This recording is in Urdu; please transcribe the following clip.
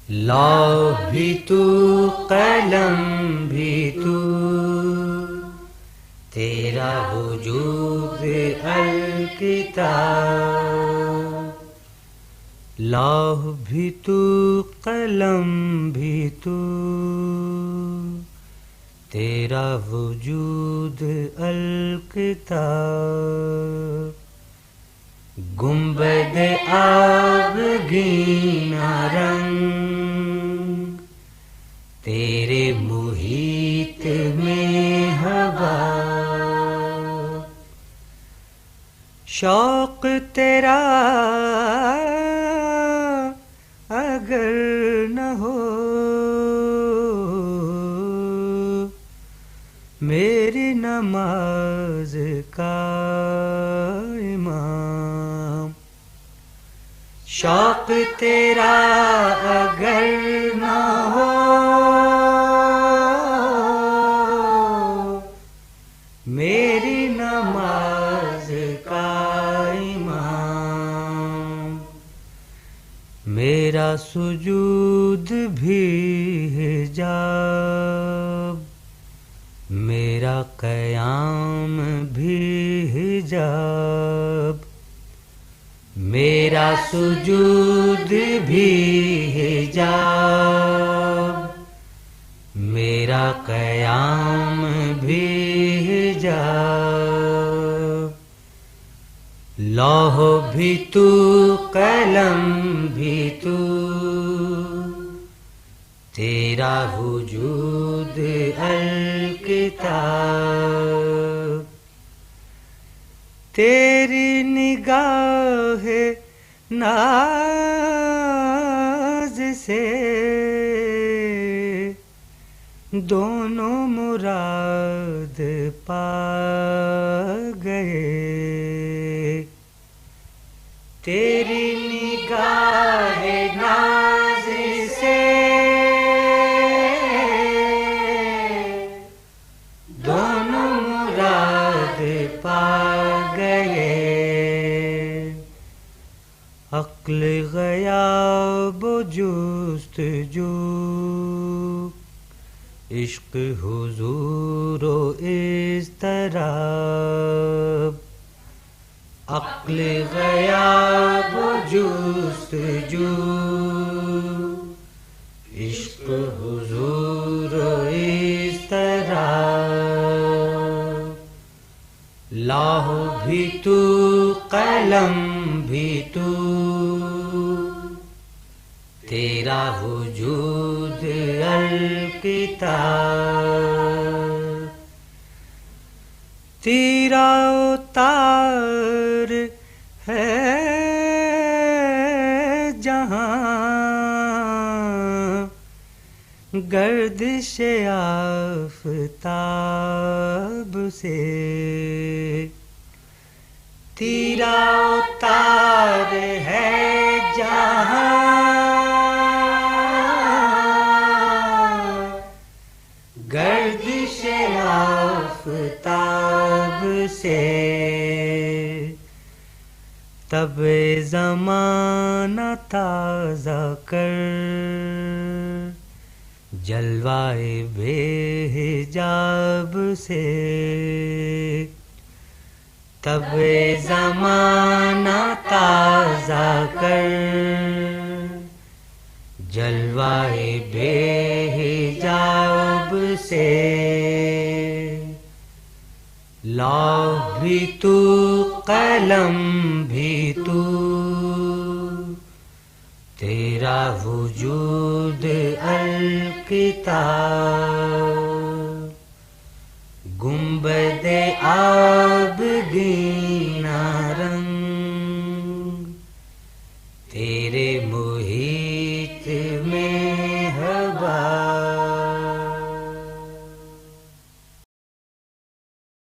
لوح بھی تو قلم بھی تو، تیرا وجود الکتاب۔ لوح بھی تو قلم بھی تو، تیرا وجود الکتاب۔ گنبد آبگینہ رنگ تیرے محیط میں ہوا، شوق تیرا اگر نہ ہو میری نماز کا امام، شوق تیرا اگر نہ ہو میری نماز کا امام، میرا سجود بھی حجاب، میرا قیام بھی حجاب، میرا سجود بھی حجاب، میرا قیام بھی حجاب۔ لوح بھی تو قلم بھی تو، تیرا وجود الکتاب۔ تیری نگاہ ناز سے دونوں مراد پا گئے، تیری نگاہ ناز سے دونوں مراد پا گئے۔ عقل غیاب و جستجو، عشق حضور و اضطراب، عقل غیاب و جستجو، عشق حضور و اضطراب۔ لوح بھی تو قلم بھی تو، تیرا وجود الکتاب۔ تیرا اتار ہے جہاں گردش آفتاب سے، تیرا اتار ہے جہاں گردش آفتاب سے، تب زمانہ تازہ کر جلوائے بے حجاب سے، تب زمانہ تازہ کر جلوائے بے حجاب سے۔ لوح بھی تو قلم بھی تو، تیرا وجود الکتاب۔ گنبد آبگینہ رنگ تیرے